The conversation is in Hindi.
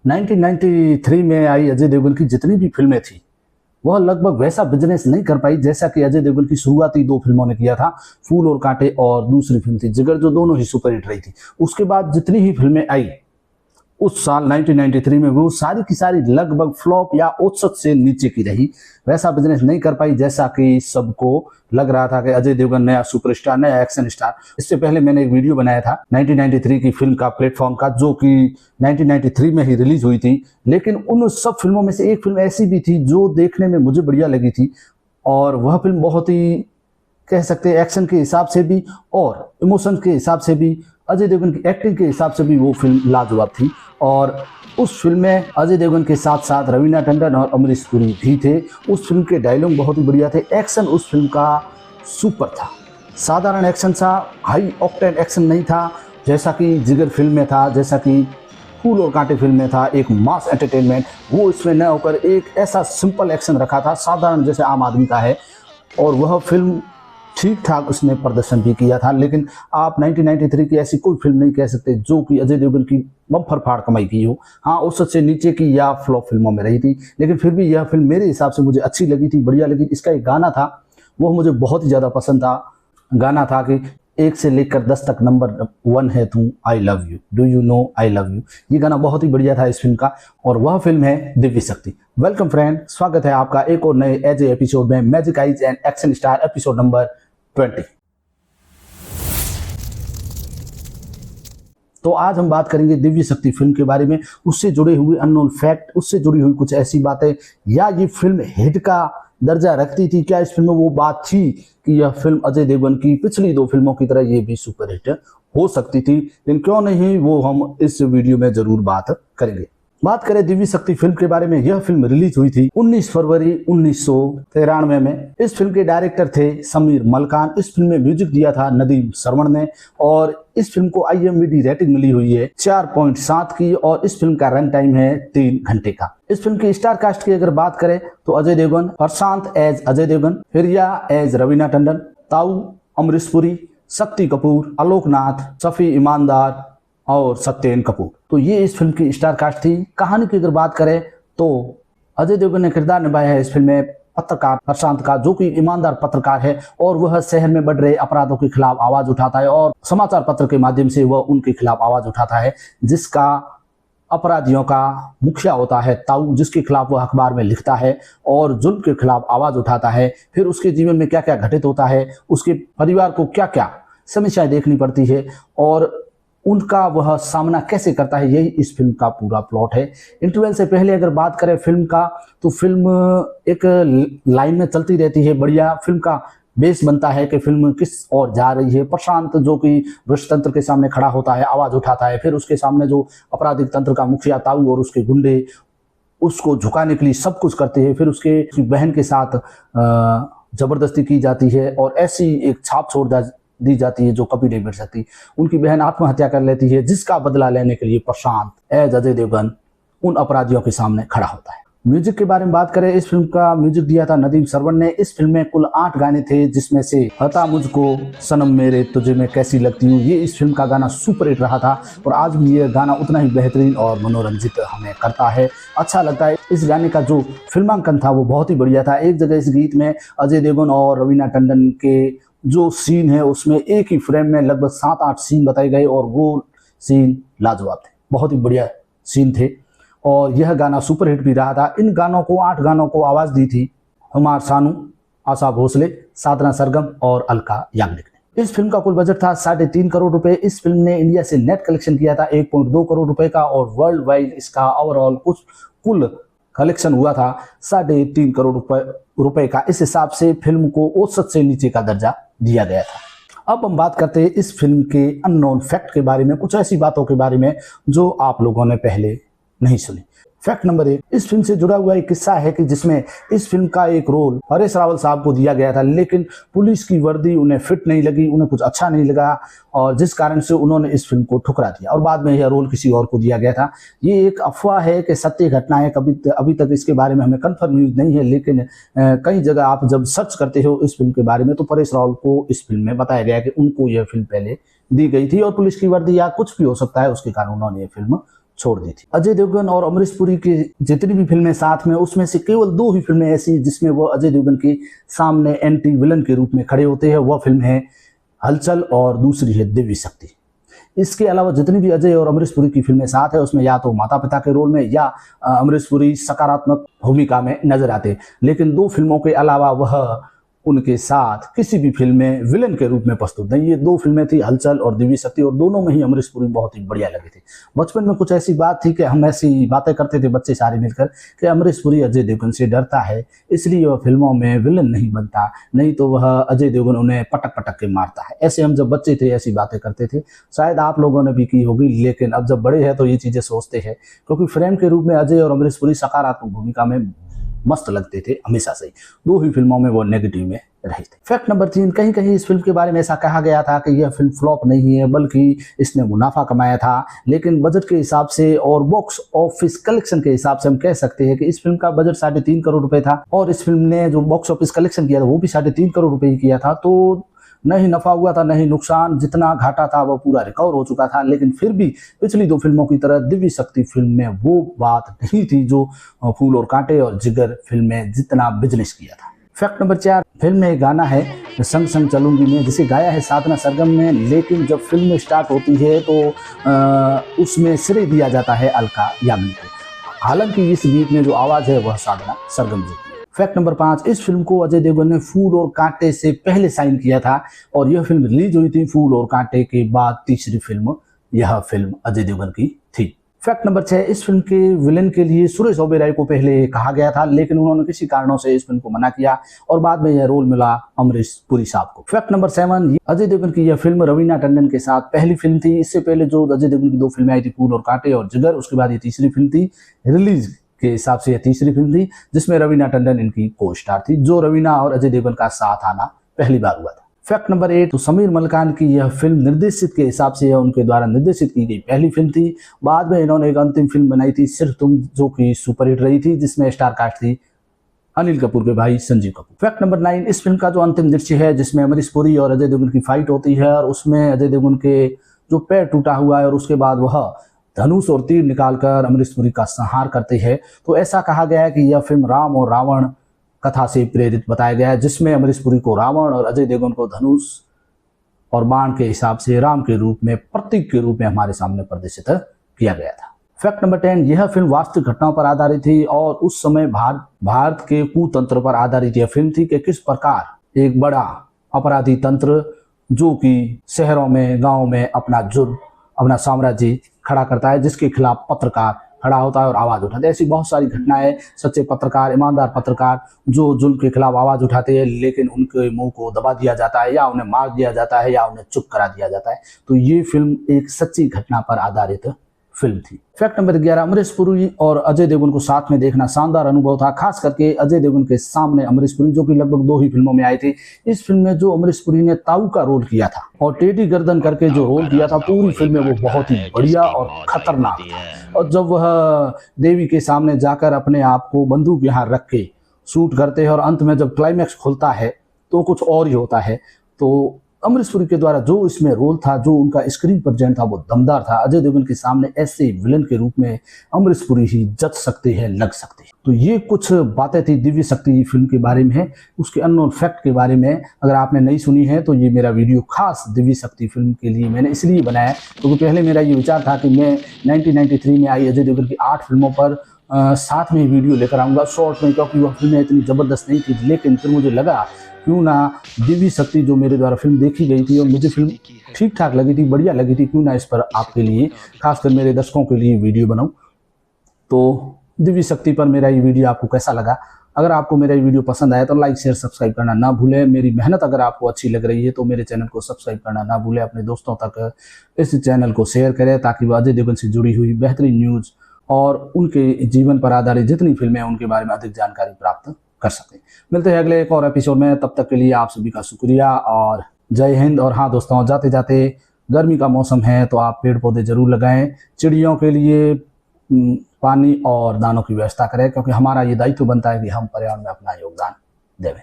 1993 में आई अजय देवगन की जितनी भी फिल्में थी वह लगभग वैसा बिजनेस नहीं कर पाई जैसा कि अजय देवगन की शुरुआती दो फिल्मों ने किया था, फूल और कांटे और दूसरी फिल्म थी जिगर, जो दोनों ही सुपरहिट रही थी। उसके बाद जितनी ही फिल्में आई उस साल 1993 में वो सारी की सारी लगभग फ्लॉप या औसत से नीचे की रही। वैसा बिजनेस नहीं कर पाई जैसा कि सबको लग रहा था कि अजय देवगन नया सुपरस्टार, नया एक्शन स्टार। इससे पहले मैंने एक वीडियो बनाया था 1993 की फिल्म का प्लेटफॉर्म का, जो कि 1993 में ही रिलीज हुई थी। लेकिन उन सब फिल्मों में से एक फिल्म ऐसी भी थी जो देखने में मुझे बढ़िया लगी थी, और वह फिल्म बहुत ही कह सकते हैं एक्शन के हिसाब से भी और इमोशन के हिसाब से भी, अजय देवगन की एक्टिंग के हिसाब से भी वो फिल्म लाजवाब थी। और उस फिल्म में अजय देवगन के साथ साथ रवीना टंडन और अमरीश पुरी भी थे। उस फिल्म के डायलॉग बहुत ही बढ़िया थे। एक्शन उस फिल्म का सुपर था, साधारण एक्शन था, हाई ऑक्टेन एक्शन नहीं था जैसा कि जिगर फिल्म में था, जैसा कि फूल और कांटे फिल्म में था। एक मास एंटरटेनमेंट वो इसमें न होकर एक ऐसा सिंपल एक्शन रखा था, साधारण जैसे आम आदमी का है। और वह फिल्म ठीक ठाक उसने प्रदर्शन भी किया था। लेकिन आप 1993 की ऐसी कोई फिल्म नहीं कह सकते जो कि अजय देवगन की बम्पर फाड़ कमाई की हो। हाँ, औसत से नीचे की या फ्लॉप फिल्मों में रही थी, लेकिन फिर भी यह फिल्म मेरे हिसाब से मुझे अच्छी लगी थी, बढ़िया लगी। इसका एक गाना था वो मुझे बहुत ही ज़्यादा पसंद था। गाना था कि 1 से लेकर 10 तक नंबर 1 है तू, I love you, do you know I love you. ये गाना बहुत ही बढ़िया था इस फिल्म का, और वह फिल्म है दिव्य शक्ति। वेलकम फ्रेंड, स्वागत है आपका एक और नए एज एपिसोड में, magic eyes and action star episode number 20। तो आज हम बात करेंगे दिव्य शक्ति फिल्म के बारे में, उससे जुड़े हुए अननोन फैक्ट, उससे जुड़ी हुई कुछ ऐसी बातें, या ये फिल्म हिट का दर्जा रखती थी, क्या इस फिल्म में वो बात थी कि यह फिल्म अजय देवगन की पिछली दो फिल्मों की तरह ये भी सुपरहिट हो सकती थी। लेकिन क्यों नहीं, वो हम इस वीडियो में जरूर बात करेंगे। बात करें दिव्य शक्ति फिल्म के बारे में, यह फिल्म रिलीज हुई थी 19 फरवरी 1993 में। इस फिल्म के डायरेक्टर थे समीर मलकान। इस फिल्म में म्यूजिक दिया था नदीम श्रवण ने, और इस फिल्म को IMDb रेटिंग मिली हुई है 4.7 की, और इस फिल्म का रन टाइम है 3 घंटे का। इस फिल्म की स्टार कास्ट की अगर बात करें तो अजय देवगन, प्रशांत एज अजय देवगन, हिरिया एज रवीना टंडन, ताऊ अमरीश पुरी, शक्ति कपूर, आलोकनाथ, सफी ईमानदार और सत्येन कपूर। तो ये इस फिल्म की स्टार कास्ट थी। कहानी की अगर बात करें तो अजय देवगन ने किरदार निभाया है इस फिल्म में पत्रकार प्रशांत का, जो कि ईमानदार पत्रकार है, और वह शहर में बढ़ रहे अपराधों के खिलाफ आवाज उठाता है, और समाचार पत्र के माध्यम से वह उनके खिलाफ आवाज उठाता है। जिसका अपराधियों का मुखिया होता है ताऊ, जिसके खिलाफ वह अखबार में लिखता है और जुल्म के खिलाफ आवाज उठाता है। फिर उसके जीवन में क्या क्या घटित होता है, उसके परिवार को क्या क्या समस्याएं देखनी पड़ती है, और उनका वह सामना कैसे करता है, यही इस फिल्म का पूरा प्लॉट है। इंटरवल से पहले अगर बात करें फिल्म का, तो फिल्म एक लाइन में चलती रहती है। बढ़िया फिल्म का बेस बनता है कि फिल्म किस ओर जा रही है। प्रशांत जो कि भ्रष्ट तंत्र के सामने खड़ा होता है, आवाज उठाता है, फिर उसके सामने जो आपराधिक तंत्र का मुखिया ताऊ और उसके गुंडे उसको झुकाने के लिए सब कुछ करते हैं। फिर उसकी बहन के साथ जबरदस्ती की जाती है, और ऐसी एक छाप छोड़ दी जाती है जो कभी नहीं मिट सकती। उनकी बहन आत्महत्या कर लेती है, जिसका बदला लेने के लिए प्रशांत एज अजय देवगन उन अपराधियों के सामने खड़ा होता है। म्यूजिक के बारे में बात करें, इस फिल्म का म्यूजिक दिया था नदीम श्रवण ने। इस फिल्म में कुल 8 गाने थे, जिसमें से हता मुझको, सनम मेरे, तुझे मैं कैसी लगती हूँ, ये इस फिल्म का गाना सुपर हिट रहा था, और आज भी ये गाना उतना ही बेहतरीन और मनोरंजित हमें करता है, अच्छा लगता है। इस गाने का जो फिल्मांकन था वो बहुत ही बढ़िया था। एक जगह इस गीत में अजय देवगन और रवीना टंडन के जो सीन है उसमें एक ही फ्रेम में लगभग 7-8 सीन बताए गए, और वो सीन लाजवाब थे, बहुत ही बढ़िया सीन थे, और यह गाना सुपरहिट भी रहा था। इन गानों को 8 गानों को आवाज दी थी हुमार सानू, आशा भोसले, साधना सरगम और अलका याग्निक ने। इस फिल्म का कुल बजट था 3.5 करोड़ रुपए। इस फिल्म ने इंडिया से नेट कलेक्शन किया था 1.2 करोड़ रुपए का, और वर्ल्ड वाइड इसका ओवरऑल कुल कलेक्शन हुआ था 3.5 करोड़ रुपए का। इस हिसाब से फिल्म को औसत से नीचे का दर्जा दिया गया था। अब हम बात करते हैं इस फिल्म के अननोन फैक्ट के बारे में, कुछ ऐसी बातों के बारे में जो आप लोगों ने पहले नहीं सुनी। फैक्ट नंबर 1, इस फिल्म से जुड़ा हुआ एक किस्सा है कि जिसमें इस फिल्म का एक रोल हरीश रावल साहब को दिया गया था, लेकिन पुलिस की वर्दी उन्हें फिट नहीं लगी, उन्हें कुछ अच्छा नहीं लगा, और जिस कारण से उन्होंने इस फिल्म को ठुकरा दिया, और बाद में यह रोल किसी और को दिया गया था। ये एक अफवाह है कि सत्य घटना है, अभी तक इसके बारे में हमें कंफर्म न्यूज नहीं है, लेकिन कई जगह आप जब सर्च करते हो इस फिल्म के बारे में तो हरीश रावल को इस फिल्म में बताया गया कि उनको यह फिल्म पहले दी गई थी, और पुलिस की वर्दी या कुछ भी हो सकता है, उसके कारण उन्होंने ये फिल्म छोड़ दी थी। अजय देवगन और अमरीश पुरी की जितनी भी फिल्में साथ में, उसमें से केवल 2 ही फिल्में ऐसी जिसमें वो अजय देवगन के सामने एंटी विलन के रूप में खड़े होते हैं। वह फिल्म है हलचल और दूसरी है दिव्य शक्ति। इसके अलावा जितनी भी अजय और अमरीश पुरी की फिल्में साथ है उसमें या तो माता पिता के रोल में या अमरीश पुरी सकारात्मक भूमिका में नजर आते, लेकिन 2 फिल्मों के अलावा वह उनके साथ किसी भी फिल्म में विलन के रूप में प्रस्तुत नहीं। ये 2 फिल्में थी हलचल और दिव्य शक्ति, और दोनों में ही अमरीश पुरी बहुत ही बढ़िया लगे थे। बचपन में कुछ ऐसी बात थी कि हम ऐसी बातें करते थे बच्चे सारे मिलकर कि अमरीश पुरी अजय देवगन से डरता है, इसलिए वह फिल्मों में विलन नहीं बनता, नहीं तो वह अजय देवगन उन्हें पटक पटक के मारता है। ऐसे हम जब बच्चे थे ऐसी बातें करते थे, शायद आप लोगों ने भी की होगी, लेकिन अब जब बड़े हैं तो ये चीज़ें सोचते हैं, क्योंकि फ्रेंड के रूप में अजय और अमरीश पुरी सकारात्मक भूमिका में मस्त लगते थे हमेशा से ही। 2 ही फिल्मों में वो नेगेटिव में रहे थे। फैक्ट नंबर 3, कहीं कहीं इस फिल्म के बारे में ऐसा कहा गया था कि यह फिल्म फ्लॉप नहीं है बल्कि इसने मुनाफा कमाया था, लेकिन बजट के हिसाब से और बॉक्स ऑफिस कलेक्शन के हिसाब से हम कह सकते हैं कि इस फिल्म का बजट 3.5 करोड़ रुपए था, और इस फिल्म ने जो बॉक्स ऑफिस कलेक्शन किया था वो भी 3.5 करोड़ रुपए ही किया था। तो न ही नफा हुआ था न ही नुकसान, जितना घाटा था वो पूरा रिकवर हो चुका था। लेकिन फिर भी पिछली 2 फिल्मों की तरह दिव्य शक्ति फिल्म में वो बात नहीं थी जो फूल और कांटे और जिगर फिल्म में जितना बिजनेस किया था। फैक्ट नंबर 4, फिल्म में एक गाना है संग संग चलूंगी में, जिसे गाया है साधना सरगम ने, लेकिन जब फिल्म स्टार्ट होती है तो उसमें श्रेय दिया जाता है अलका याग्निक को। हालांकि इस गीत में जो आवाज है वह साधना सरगम जी की। फैक्ट नंबर 5, इस फिल्म को अजय देवगन ने फूल और कांटे से पहले साइन किया था, और यह फिल्म रिलीज हुई थी फूल और कांटे के बाद तीसरी फिल्म यह फिल्म अजय देवगन की थी। फैक्ट नंबर 6, इस फिल्म के विलेन के लिए सुरेश ओबेरॉय को पहले कहा गया था, लेकिन उन्होंने किसी कारणों से इस फिल्म को मना किया और बाद में यह रोल मिला अमरीश पुरी साहब को। फैक्ट नंबर 7, अजय देवगन की यह फिल्म रवीना टंडन के साथ पहली फिल्म थी। इससे पहले जो अजय देवगन की 2 फिल्में आई थी फूल और कांटे और जिगर, उसके बाद ये तीसरी फिल्म थी। रिलीज के हिसाब से यह तीसरी फिल्म थी जिसमें रवीना टंडन इनकी को स्टार थी, जो रवीना और अजय देवगन का साथ आना पहली बार हुआ था। फैक्ट नंबर 8, तो समीर मलिकान की यह फिल्म निर्देशित के हिसाब से यह उनके द्वारा निर्देशित की गई पहली फिल्म थी। बाद में इन्होंने एक अंतिम फिल्म बनाई थी सिर्फ तुम, जो कि सुपरहिट रही थी, जिसमें स्टार कास्ट थी अनिल कपूर के भाई संजीव कपूर। फैक्ट नंबर 9, इस फिल्म का जो अंतिम दृश्य है जिसमें अमरीश पुरी और अजय देवगन की फाइट होती है, और उसमें अजय देवगन के जो पैर टूटा हुआ है और उसके बाद वह धनुष और तीर निकालकर अमरीश पुरी का संहार करते हैं, तो ऐसा कहा गया है कि यह फिल्म राम और रावण कथा से प्रेरित बताया गया है, जिसमें अमरीश पुरी को रावण और अजय देवगन को धनुष और बाण के हिसाब से राम के रूप में, प्रतीक के रूप में हमारे सामने प्रदर्शित किया गया था। फैक्ट नंबर 10, यह फिल्म वास्तविक घटनाओं पर आधारित थी, और उस समय भारत के कुतंत्र पर आधारित यह फिल्म थी कि किस प्रकार एक बड़ा अपराधी तंत्र जो कि शहरों में गाँव में अपना जुर्म, अपना साम्राज्य खड़ा करता है, जिसके खिलाफ पत्रकार खड़ा होता है और आवाज उठाते हैं। ऐसी बहुत सारी घटनाएं, सच्चे पत्रकार, ईमानदार पत्रकार जो जुल्म के खिलाफ आवाज उठाते हैं, लेकिन उनके मुंह को दबा दिया जाता है या उन्हें मार दिया जाता है या उन्हें चुप करा दिया जाता है। तो ये फिल्म एक सच्ची घटना पर आधारित फिल्म थी। फैक्ट नंबर 11, अमरीश पुरी और अजय देवगन को साथ में देखना शानदार अनुभव था, खास करके अजय देवगन के सामने अमरीश पुरी, जो कि लगभग 2 ही फिल्मों में आए थे। इस फिल्म में जो अमरीश पुरी ने ताऊ का रोल किया था और टेढ़ी गर्दन करके जो रोल किया था, पूरी फिल्म में वो बहुत ही बढ़िया और खतरनाक था। और जब वह देवी के सामने जाकर अपने आप को बंदूक यहाँ रख के शूट करते हैं और अंत में जब क्लाइमैक्स खुलता है तो कुछ और ही होता है। तो अमरीश पुरी के द्वारा जो इसमें रोल था, जो उनका स्क्रीन प्रेजेंट था, वो दमदार था। अजय देवगन के सामने ऐसे विलन के रूप में अमरीश पुरी ही जच सकते हैं, लग सकते हैं। तो ये कुछ बातें थी दिव्य शक्ति फिल्म के बारे में। उसके अननोन फैक्ट के बारे में अगर आपने नहीं सुनी है तो ये मेरा वीडियो खास दिव्य शक्ति फिल्म के लिए मैंने इसलिए बनाया क्योंकि पहले मेरा ये विचार था कि मैं 1993 में आई अजय देवगन की 8 फिल्मों पर साथ में वीडियो लेकर आऊँगा शॉर्ट में, क्योंकि वह फिल्में इतनी ज़बरदस्त नहीं थी। लेकिन फिर मुझे लगा क्यों ना दिव्य शक्ति जो मेरे द्वारा फिल्म देखी गई थी और मुझे फिल्म ठीक ठाक लगी थी, बढ़िया लगी थी, क्यों ना इस पर आपके लिए, खासकर मेरे दर्शकों के लिए वीडियो बनाऊं। तो दिव्य शक्ति पर मेरा ये वीडियो आपको कैसा लगा? अगर आपको मेरा ये वीडियो पसंद आया तो लाइक शेयर सब्सक्राइब करना ना भूलें। मेरी मेहनत अगर आपको अच्छी लग रही है तो मेरे चैनल को सब्सक्राइब करना ना भूलें। अपने दोस्तों तक इस चैनल को शेयर करें ताकि वह अजय देवगन से जुड़ी हुई बेहतरीन न्यूज़ और उनके जीवन पर आधारित जितनी फिल्में हैं उनके बारे में अधिक जानकारी प्राप्त कर सकते हैं। मिलते हैं अगले एक और एपिसोड में, तब तक के लिए आप सभी का शुक्रिया और जय हिंद। और हाँ दोस्तों, जाते जाते गर्मी का मौसम है तो आप पेड़ पौधे जरूर लगाएं, चिड़ियों के लिए पानी और दानों की व्यवस्था करें, क्योंकि हमारा ये दायित्व बनता है कि हम पर्यावरण में अपना योगदान देवें।